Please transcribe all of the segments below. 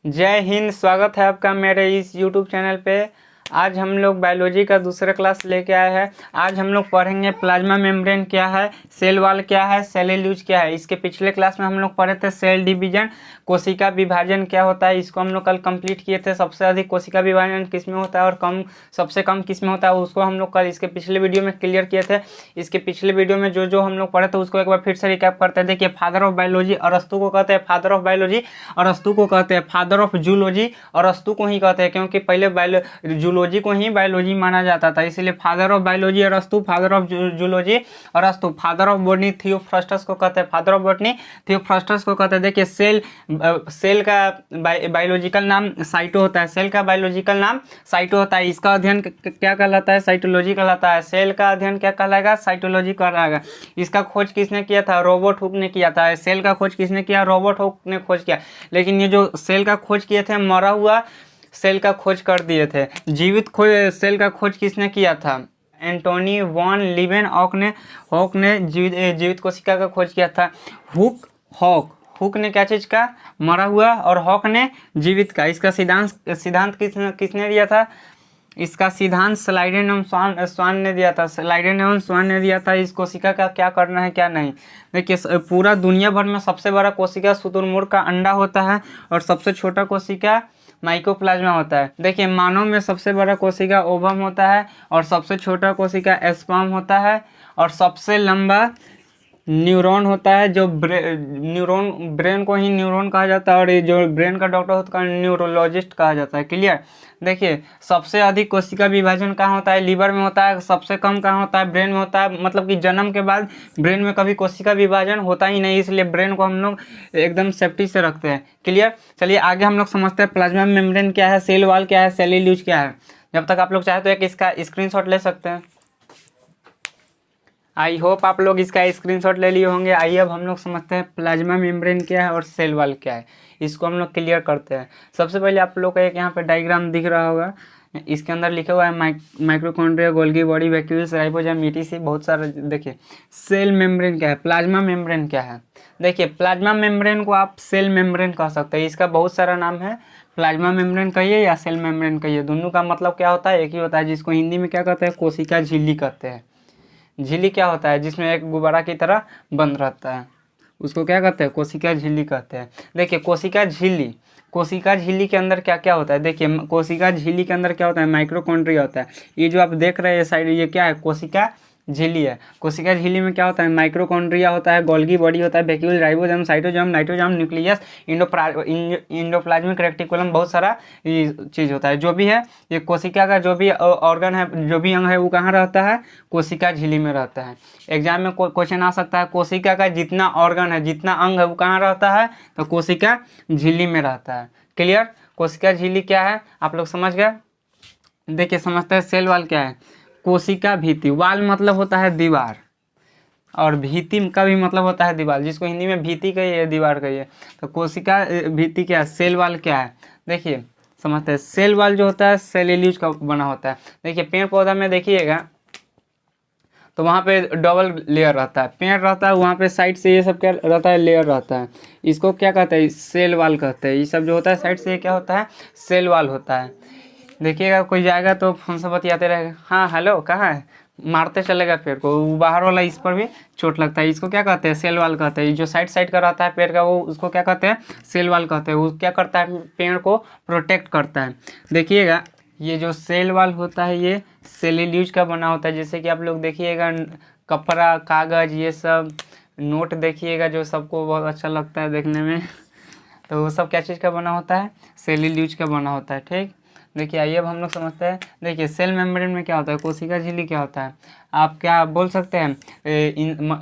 जय हिंद। स्वागत है आपका मेरे इस YouTube चैनल पे। आज हम लोग बायोलॉजी का दूसरा क्लास लेके आए हैं। आज हम लोग पढ़ेंगे प्लाज्मा मेम्ब्रेन क्या है, सेल वॉल क्या है, सेल्यूलोज क्या है। इसके पिछले क्लास में हम लोग पढ़े थे सेल डिवीजन, कोशिका विभाजन क्या होता है। इसको हम लोग कल कंप्लीट किए थे। सबसे अधिक कोशिका विभाजन किस में होता है और सबसे कम किस में होता है, उसको हम लोग कल इसके पिछले वीडियो में क्लियर किए थे। इसके पिछले वीडियो में जो हम लोग पढ़े थे उसको एक बार फिर से रिकैप करते हैं। देखिए, फादर ऑफ बायोलॉजी अरस्तु को कहते हैं फादर ऑफ बायोलॉजी, अरस्तु को कहते हैं फादर ऑफ जूलॉजी, अरस्तु को ही कहते हैं क्योंकि पहले जूलॉजी को ही बायोलॉजी माना जाता था, इसलिए फादर ऑफ बायोलॉजी अरस्तु, फादर ऑफ जूलॉजी अरस्तु। फादर ऑफ बॉटनी थियोफ्रस्टस को कहते हैं, फादर ऑफ बॉटनी थियोफ्रस्टस को कहते हैं। देखिए, सेल का बायोलॉजिकल नाम साइटो होता है, सेल का बायोलॉजिकल नाम साइटो होता है। इसका अध्ययन क्या कहलाता है? साइटोलॉजी कहलाता है। सेल का अध्ययन क्या कहलाएगा? साइटोलॉजी कहलाएगा। इसका खोज किसने किया था? रॉबर्ट हुक ने किया था। सेल का खोज किसने किया? रॉबर्ट हुक ने खोज किया। लेकिन ये जो सेल का खोज किए थे, मरा हुआ सेल का खोज कर दिए थे। जीवित सेल का खोज किसने किया था? एंटोनी वॉन लीवेनहॉक ने जीवित कोशिका का खोज किया था। हुक ने क्या चीज का? मरा हुआ, और हॉक ने जीवित का। इसका सिद्धांत किसने दिया था? इसका सिद्धांत स्लाइडेन एवं स्वान ने दिया था। स्लाइडेन एवं स्वान ने दिया था इस कोशिका का क्या करना है क्या नहीं। देखिए, पूरा दुनिया भर में सबसे बड़ा कोशिका शुतुरमुर्ग का अंडा होता है और सबसे छोटा कोशिका माइकोप्लाज्मा होता है। देखिए, मानव में सबसे बड़ा कोशिका ओवम होता है और सबसे छोटा कोशिका स्पर्म होता है और सबसे लंबा न्यूरॉन होता है। जो ब्रेन को ही न्यूरॉन कहा जाता है और ये जो ब्रेन का डॉक्टर होता है न्यूरोलॉजिस्ट कहा जाता है। क्लियर? देखिए, सबसे अधिक कोशिका विभाजन कहाँ होता है? लीवर में होता है। सबसे कम कहाँ होता है? ब्रेन में होता है। मतलब कि जन्म के बाद ब्रेन में कभी कोशिका विभाजन होता ही नहीं, इसलिए ब्रेन को हम लोग एकदम सेफ्टी से रखते हैं। क्लियर? चलिए आगे हम लोग समझते हैं प्लाज्मा मेम्ब्रेन क्या है, सेल वॉल क्या है, सेल्यूलोज क्या है। जब तक आप लोग चाहे तो एक इसका स्क्रीनशॉट ले सकते हैं। आई होप आप लोग इसका स्क्रीनशॉट ले लिए होंगे। आइए अब हम लोग समझते हैं प्लाज्मा मेम्ब्रेन क्या है और सेल वॉल क्या है। इसको हम लोग क्लियर करते हैं। सबसे पहले आप लोग को एक यहाँ पे डायग्राम दिख रहा होगा। इसके अंदर लिखा हुआ है माइक्रोकॉन्ड्रिया, Golgi body, vacuoles, ribosome, etc, बहुत सारा। देखिए, सेल मेम्ब्रेन क्या है, प्लाज्मा मेम्ब्रेन क्या है। देखिए, प्लाज्मा मेम्ब्रेन को आप सेल मेम्ब्रेन कह सकते हैं। इसका बहुत सारा नाम है। प्लाज्मा मेम्ब्रेन कहिए या सेल मेम्ब्रेन कहिए, दोनों का मतलब क्या होता है? एक ही होता है, जिसको हिंदी में क्या कहते हैं? कोशिका झिल्ली कहते हैं। झिल्ली क्या होता है? जिसमें एक गुब्बारा की तरह बंद रहता है, उसको क्या कहते हैं? कोशिका झिल्ली कहते हैं। देखिए, कोशिका झिल्ली के अंदर क्या क्या होता है? देखिए, कोशिका झिल्ली के अंदर क्या होता है? माइक्रोकॉन्ड्रिया होता है। ये जो आप देख रहे हैं साइड, ये क्या है? कोशिका झिल्ली है। कोशिका झिल्ली में क्या होता है? माइक्रोकॉन्ड्रिया होता है, गोल्गी बॉडी होता है, vacuole, ribosome, cytosome, nitrosome, nucleus, endoplasmic reticulum, बहुत सारा चीज़ होता है। जो भी है, ये कोशिका का जो भी ऑर्गन है, जो भी अंग है, वो कहाँ रहता है? कोशिका झिल्ली में रहता है। एग्जाम में क्वेश्चन आ सकता है, कोशिका का जितना ऑर्गन है, जितना अंग है, वो कहाँ रहता है? तो कोशिका झिल्ली में रहता है। क्लियर? कोशिका झिल्ली क्या है आप लोग समझ गए। देखिए, समझते हैं सेल वॉल क्या है। कोशिका भित्ति, वाल मतलब होता है दीवार, और भित्ति का भी मतलब होता है दीवार, जिसको हिंदी में भित्ति कहिए, दीवार कहिए। तो कोशिका भित्ति क्या है, सेल वॉल क्या है? देखिए, समझते हैं। सेल वॉल जो होता है सेल्यूलोज का बना होता है। देखिए, पेड़ पौधा में देखिएगा तो वहाँ पे डबल लेयर रहता है, पेड़ रहता है, वहाँ पे साइड से ये सब क्या रहता है? लेयर रहता है। इसको क्या कहते हैं? सेल वॉल कहते हैं। ये सब जो होता है साइड से, ये क्या होता है? सेल वॉल होता है। देखिएगा, कोई जाएगा तो फोन से बतियाते रहेगा, हाँ हेलो कहाँ है, मारते चलेगा पेड़ को, वो बाहर वाला इस पर भी चोट लगता है। इसको क्या कहते हैं? सेल वॉल कहते हैं। जो साइड का रहता है पेड़ का, वो उसको क्या कहते हैं? सेल वॉल कहते हैं। वो क्या करता है? पेड़ को प्रोटेक्ट करता है। देखिएगा, ये जो सेल वॉल होता है ये सेल्यूलोज का बना होता है। जैसे कि आप लोग देखिएगा, कपड़ा, कागज़, ये सब नोट देखिएगा जो सबको बहुत अच्छा लगता है देखने में, तो वो सब क्या चीज़ का बना होता है? सेल्यूलोज का बना होता है। ठीक। देखिए, आइए अब हम लोग समझते हैं। देखिए, सेल मेम्ब्रेन में क्या होता है? कोशिका झिल्ली क्या होता है? आप क्या बोल सकते हैं?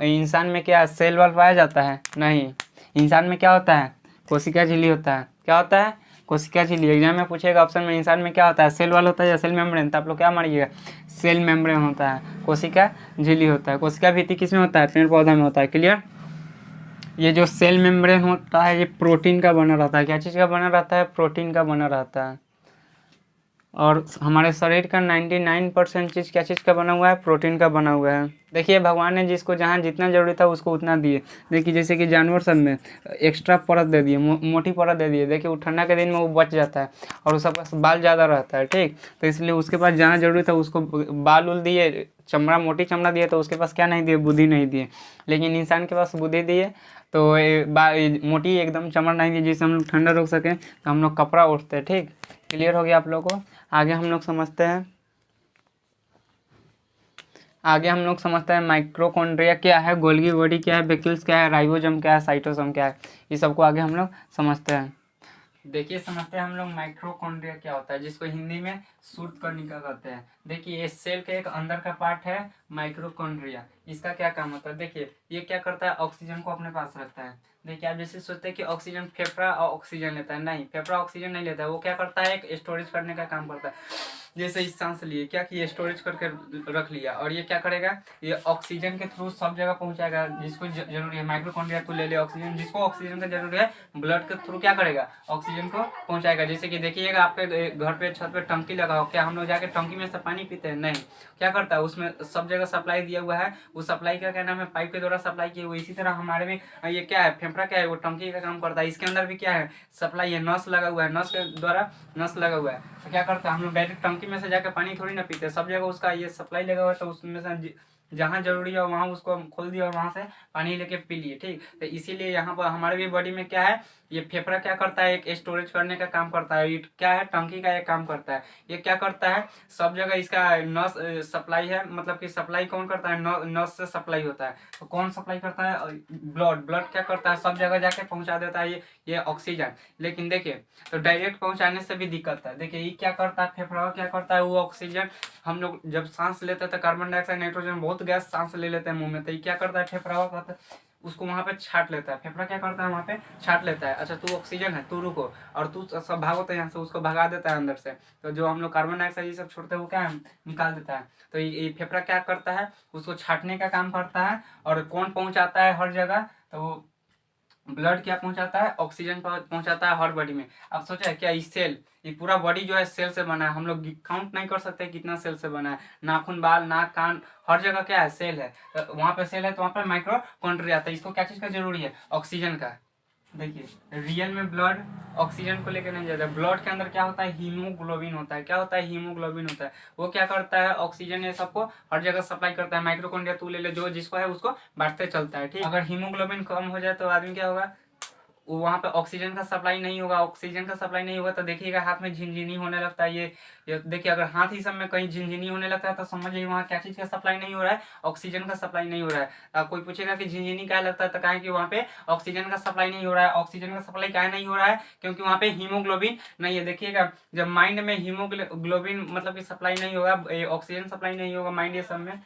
इंसान में क्या सेल वॉल पाया जाता है? नहीं। इंसान में क्या होता है? कोशिका झिल्ली होता है। क्या होता है? कोशिका झिल्ली। एग्जाम में पूछेगा ऑप्शन में, इंसान में क्या होता है? सेल वॉल होता है या सेल मेम्ब्रेन? तो आप लोग क्या मारिएगा? सेल मेम्ब्रेन होता है, कोशिका झिल्ली होता है। कोशिका भित्ति किस में होता है? पेड़ पौधा में होता है। क्लियर? ये जो सेल मेम्ब्रेन होता है ये प्रोटीन का बना रहता है। क्या चीज़ का बना रहता है? प्रोटीन का बना रहता है। और हमारे शरीर का 99% चीज़ क्या चीज़ का बना हुआ है, प्रोटीन का बना हुआ है। देखिए भगवान ने जिसको जहाँ जितना जरूरी था उसको उतना दिए। देखिए जैसे कि जानवर सब में एक्स्ट्रा परत दे दिए, मोटी परत दे दिए। देखिए वो ठंडा के दिन में वो बच जाता है और उसके पास बाल ज़्यादा रहता है, ठीक। तो इसलिए उसके पास जहाँ जरूरी था उसको बाल उल दिए, चमड़ा मोटी चमड़ा दिए, तो उसके पास क्या नहीं दिए, बुद्धि नहीं दिए। लेकिन इंसान के पास बुद्धि दिए तो मोटी एकदम चमड़ा नहीं दिए जिससे हम लोग ठंडा रोक सकें, तो हम लोग कपड़ा ओढ़ते हैं, ठीक। क्लियर हो गया आप लोगों को। आगे हम लोग समझते हैं, माइक्रोकॉन्ड्रिया क्या है, गोल्गी बॉडी क्या है, बेक्यूल्स क्या है, राइबोसोम क्या है, साइटोसोम क्या है, ये सबको आगे हम लोग समझते हैं। देखिए समझते हैं हम लोग माइक्रोकॉन्ड्रिया क्या होता है, जिसको हिंदी में सूत्रकणिका कहते हैं। देखिए ये सेल के एक अंदर का पार्ट है माइक्रोकॉन्ड्रिया। इसका क्या काम होता है, देखिए ये क्या करता है, ऑक्सीजन को अपने पास रखता है। देखिए आप जैसे सोचते हैं कि ऑक्सीजन फेफड़ा और ऑक्सीजन लेता है, नहीं, फेफड़ा ऑक्सीजन नहीं लेता है। वो क्या करता है, एक स्टोरेज करने का काम करता है। जैसे इस सांस लिए क्या कि स्टोरेज करके रख लिया, और ये क्या करेगा, ये ऑक्सीजन के थ्रू सब जगह पहुंचाएगा जिसको जरूरी है। माइक्रोकॉन्ड्रिया को ले ले ऑक्सीजन, जिसको ऑक्सीजन का जरूरी है ब्लड के थ्रू क्या करेगा, ऑक्सीजन को पहुंचाएगा। जैसे कि देखिएगा आपके घर पे छत पे टंकी लगा हो, क्या हम लोग जाके टंकी में से पानी पीते हैं, नहीं। क्या करता है, उसमें सब जगह सप्लाई दिया हुआ है, उस सप्लाई का क्या नाम है, पाइप के द्वारा सप्लाई किया हुआ। इसी तरह हमारे में ये क्या है, फेफड़ा क्या है, वो टंकी का काम करता है। इसके अंदर भी क्या है, सप्लाई है, नस लगा हुआ है, नस के द्वारा नस लगा हुआ है। तो क्या करता है, हम लोग डायरेक्ट टंकी में से जाकर पानी थोड़ी ना पीते, सब जगह उसका ये सप्लाई लगा हुआ है, तो उसमें से जहाँ जरूरी है वहाँ उसको खोल दिया और वहाँ से पानी लेके पी लिए, ठीक। तो इसीलिए यहाँ पर हमारे भी बॉडी में क्या है, ये फेफड़ा क्या करता है, एक स्टोरेज करने का काम करता है। ये क्या है, टंकी का एक काम करता है। ये क्या करता है, सब जगह इसका नस सप्लाई है, मतलब कि सप्लाई कौन करता है, नस से सप्लाई होता है। तो कौन सप्लाई करता है, ब्लड क्या करता है, सब जगह जाके पहुंचा देता है ये ऑक्सीजन। लेकिन देखिए तो डायरेक्ट पहुंचाने से भी दिक्कत है। देखिए ये क्या करता है, फेफड़ा क्या करता है, वो ऑक्सीजन हम लोग जब सांस लेते हैं तो कार्बन डाइऑक्साइड नाइट्रोजन बहुत गैस सांस ले लेते हैं मुंह में, तो ये क्या करता है, फेफड़ा करता है उसको वहां पे छाट लेता है। फेफड़ा क्या करता है, वहां पे छाट लेता है, अच्छा तू ऑक्सीजन है, तू रुको, और तू सब भागो, तो यहाँ से उसको भगा देता है अंदर से। तो जो हम लोग कार्बन डाइऑक्साइड ये सब छोड़ते हैं वो क्या है, निकाल देता है। तो ये फेफड़ा क्या करता है, उसको छाटने का काम करता है। और कौन पहुंचाता है हर जगह, तो ब्लड क्या पहुंचाता है, ऑक्सीजन पहुंचाता है हर बॉडी में। अब सोचा है क्या, इस सेल, ये पूरा बॉडी जो है सेल से बना है। हम लोग काउंट नहीं कर सकते कितना सेल से बना है। नाखून, बाल, नाक, कान, हर जगह क्या है, सेल है। तो वहां पे सेल है तो वहां पे माइक्रोकॉन्ड्रिया आता है। इसको क्या चीज का जरूरी है, ऑक्सीजन का। देखिए रियल में ब्लड ऑक्सीजन को लेकर नहीं जाता। ब्लड के अंदर क्या होता है, हीमोग्लोबिन होता है। क्या होता है, हीमोग्लोबिन होता है। वो क्या करता है, ऑक्सीजन ये सबको हर जगह सप्लाई करता है। माइक्रोकॉन्ड्रिया तू ले ले, जो जिसको है उसको बांटते चलता है, ठीक। अगर हीमोग्लोबिन कम हो जाए तो आदमी क्या होगा, वहां पे ऑक्सीजन का सप्लाई नहीं होगा। ऑक्सीजन का सप्लाई नहीं होगा तो देखिएगा हाथ में झिनझिनी होने लगता है। ये देखिए अगर हाथ ही सब में कहीं झिनझिनी होने लगता है तो समझिए वहाँ क्या चीज का सप्लाई नहीं हो रहा है, ऑक्सीजन का सप्लाई नहीं हो रहा है। अब कोई पूछेगा कि झिनझिनी क्या लगता है, तो कहें कि वहाँ पे ऑक्सीजन का सप्लाई नहीं हो रहा है। ऑक्सीजन का सप्लाई क्या नहीं हो रहा है, क्योंकि वहाँ पे हीमोग्लोबिन नहीं है। देखिएगा जब माइंड में हीमोग्लोबिन मतलब कि सप्लाई नहीं होगा, ऑक्सीजन सप्लाई नहीं होगा माइंड ये सब में,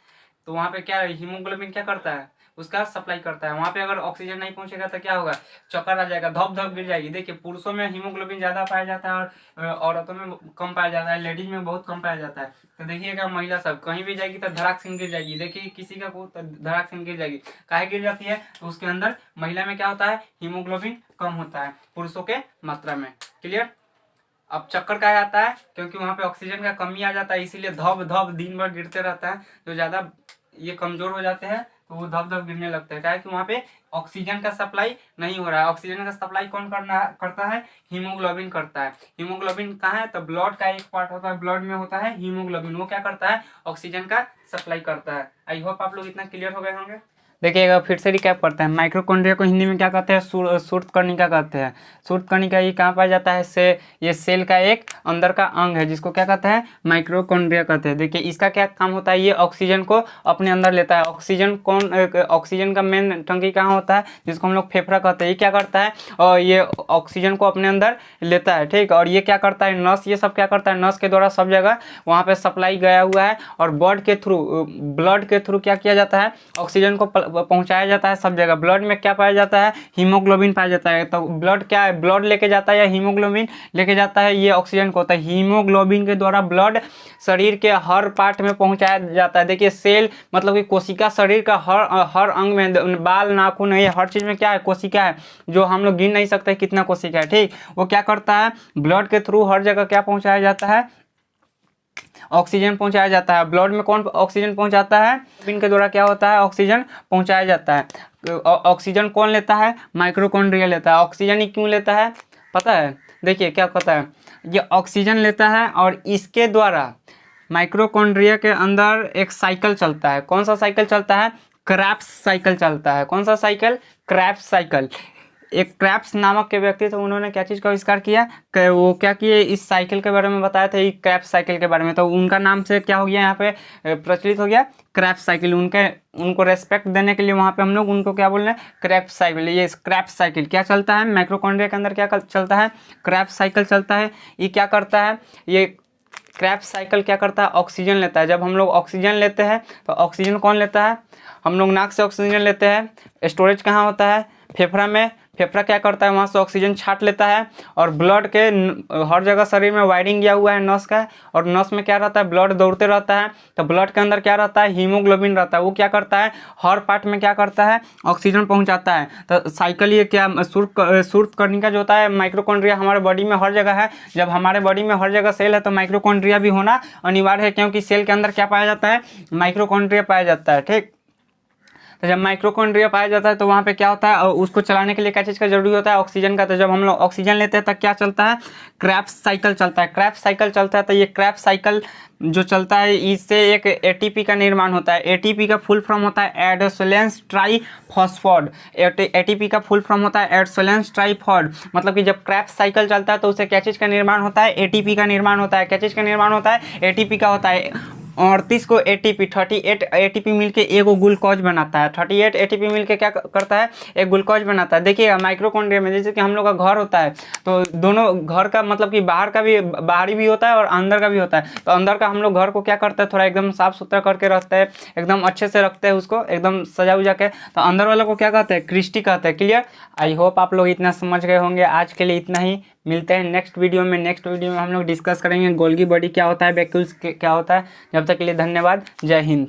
तो वहाँ पे क्या हीमोग्लोबिन क्या करता है, उसका सप्लाई करता है। वहां पे अगर ऑक्सीजन नहीं पहुंचेगा तो क्या होगा, चक्कर आ जाएगा, धप धप गिर जाएगी। देखिए पुरुषों में हीमोग्लोबिन ज्यादा पाया जाता है और औरतों में कम पाया जाता है, लेडीज में बहुत कम पाया जाता है। तो देखिएगा महिला सब कहीं भी जाएगी तो धड़ाक से गिर जाएगी। देखिए किसी का तो धड़ाक से गिर जाएगी, काहे गिर जाती है, तो उसके अंदर महिला में क्या होता है, हीमोग्लोबिन कम होता है पुरुषों के मात्रा में। क्लियर। अब चक्कर क्या आता है, क्योंकि वहां पे ऑक्सीजन का कमी आ जाता है, इसीलिए धप धप दिन भर गिरते रहता है। जो ज्यादा ये कमजोर हो जाते हैं तो वो धप धप गिरने लगता है, क्या है कि वहाँ पे ऑक्सीजन का सप्लाई नहीं हो रहा है। ऑक्सीजन का सप्लाई कौन करता है, हीमोग्लोबिन करता है। हीमोग्लोबिन कहाँ है, तो ब्लड का एक पार्ट होता है, ब्लड में होता है हीमोग्लोबिन। वो क्या करता है, ऑक्सीजन का सप्लाई करता है। आई होप आप लोग इतना क्लियर हो गए होंगे। देखिएगा फिर से रिकैप करते हैं। माइक्रोकॉन्ड्रिया को हिंदी में क्या कहते हैं, सूत्रकणिका कहते हैं। सूत्रकणिका ये कहाँ पाया जाता है, ये सेल का एक अंदर का अंग है जिसको क्या कहते हैं, माइक्रोकॉन्ड्रिया कहते हैं। देखिए इसका क्या काम होता है, ये ऑक्सीजन को अपने अंदर लेता है। ऑक्सीजन का मेन टंकी कहाँ होता है, जिसको हम लोग फेफड़ा कहते हैं। ये क्या करता है, और ये ऑक्सीजन को अपने अंदर लेता है, ठीक। और ये क्या करता है, नस, ये सब क्या करता है, नस के द्वारा सब जगह वहाँ पे सप्लाई गया हुआ है। और ब्लड के थ्रू क्या किया जाता है, ऑक्सीजन को पहुंचाया जाता है सब जगह। ब्लड में क्या पाया जाता है, हीमोग्लोबिन पाया जाता है। तो ब्लड क्या है, ब्लड लेके जाता है या हीमोग्लोबिन लेके जाता है, ये ऑक्सीजन को होता है। हीमोग्लोबिन के द्वारा ब्लड शरीर के हर पार्ट में पहुंचाया जाता है। देखिए सेल मतलब कि कोशिका, शरीर का हर अंग में, बाल, नाखून है, हर चीज में क्या है, कोशिका है, जो हम लोग गिन नहीं सकते कितना कोशिका है, ठीक। वो क्या करता है, ब्लड के थ्रू हर जगह क्या पहुंचाया जाता है, ऑक्सीजन पहुंचाया जाता है। ब्लड में कौन ऑक्सीजन पहुंचाता है? हीमोग्लोबिन के द्वारा क्या होता है? ऑक्सीजन पहुंचाया जाता है। ऑक्सीजन कौन लेता है? माइक्रोकॉन्ड्रिया लेता है। ऑक्सीजन ही क्यों लेता है पता है? देखिए क्या पता है, ये ऑक्सीजन लेता है और इसके द्वारा माइक्रोकॉन्ड्रिया के अंदर एक साइकिल चलता है। कौन सा साइकिल चलता है? क्रेब्स साइकिल चलता है। कौन सा साइकिल? Krebs cycle. एक क्रेब्स नामक के व्यक्ति थे, उन्होंने क्या चीज़ का आविष्कार किया? वो क्या किए, इस साइकिल के बारे में बताया था, क्रेब्स साइकिल के बारे में। तो उनका नाम से क्या हो गया यहाँ पे प्रचलित हो गया? Krebs cycle. उनको रेस्पेक्ट देने के लिए वहाँ पे हम लोग उनको क्या बोल रहे हैं? Krebs cycle. ये क्रेब्स साइकिल क्या चलता है? माइक्रोकॉन्ड्रिया के अंदर क्या चलता है? क्रेब्स साइकिल चलता है। ये क्या करता है? ये क्रेब्स साइकिल क्या करता है? ऑक्सीजन लेता है। जब हम लोग ऑक्सीजन लेते हैं तो ऑक्सीजन कौन लेता है? हम लोग नाक से ऑक्सीजन लेते हैं। स्टोरेज कहाँ होता है? फेफड़ा में। फेफड़ा क्या करता है? वहाँ से ऑक्सीजन छाट लेता है और ब्लड के हर जगह शरीर में वायरिंग किया हुआ है नस का, और नस में क्या रहता है? ब्लड दौड़ते रहता है। तो ब्लड के अंदर क्या रहता है? हीमोग्लोबिन रहता है। वो क्या करता है? हर पार्ट में क्या करता है? ऑक्सीजन पहुँचाता है। तो साइकिल ये क्या सूत्रकर्णिका जो होता है, माइक्रोकॉन्ड्रिया हमारे बॉडी में हर जगह है। जब हमारे बॉडी में हर जगह सेल है तो माइक्रोकॉन्ड्रिया भी होना अनिवार्य है, क्योंकि सेल के अंदर क्या पाया जाता है? माइक्रोकॉन्ड्रिया पाया जाता है। ठीक, तो जब माइक्रोकॉन्ड्रिया पाया जाता है तो वहाँ पे क्या होता है? और उसको चलाने के लिए क्या चीज़ का जरूरी होता है? ऑक्सीजन का। तो जब हम लोग ऑक्सीजन लेते हैं तब क्या चलता है? क्रेब्स साइकिल चलता है। क्रेब्स साइकिल चलता है तो ये क्रेब्स साइकिल जो चलता है इससे एक एटीपी का निर्माण होता है। एटीपी का फुल फॉर्म होता है एडोसोलेंस ट्राइफॉस्फेट। एटीपी का फुल फॉर्म होता है एडोसोलेंस ट्राइफॉस्फेट। मतलब कि जब क्रेब्स साइकिल चलता है तो उससे क्या चीज़ का निर्माण होता है? एटीपी का निर्माण होता है। क्या चीज़ का निर्माण होता है? एटीपी का होता है। 38 को एटीपी 38 एटीपी मिलके एगो ग्लूकोज बनाता है। 38 एटीपी मिलके क्या करता है? एक ग्लूकोज बनाता है। देखिएगा माइक्रोकॉन्ड्रिया में जैसे कि हम लोग का घर होता है तो दोनों घर का मतलब कि बाहर का भी, बाहरी भी होता है और अंदर का भी होता है। तो अंदर का हम लोग घर को क्या करते हैं? थोड़ा एकदम साफ सुथरा करके रखते हैं, एकदम अच्छे से रखते हैं उसको, एकदम सजा उजा के। तो अंदर वालों को क्या कहते हैं? क्रिस्टी कहते हैं। क्लियर? आई होप आप लोग इतना समझ गए होंगे। आज के लिए इतना ही, मिलते हैं नेक्स्ट वीडियो में। नेक्स्ट वीडियो में हम लोग डिस्कस करेंगे गोल्गी बॉडी क्या होता है, वैक्यूल्स क्या होता है। जब तक के लिए धन्यवाद। जय हिंद।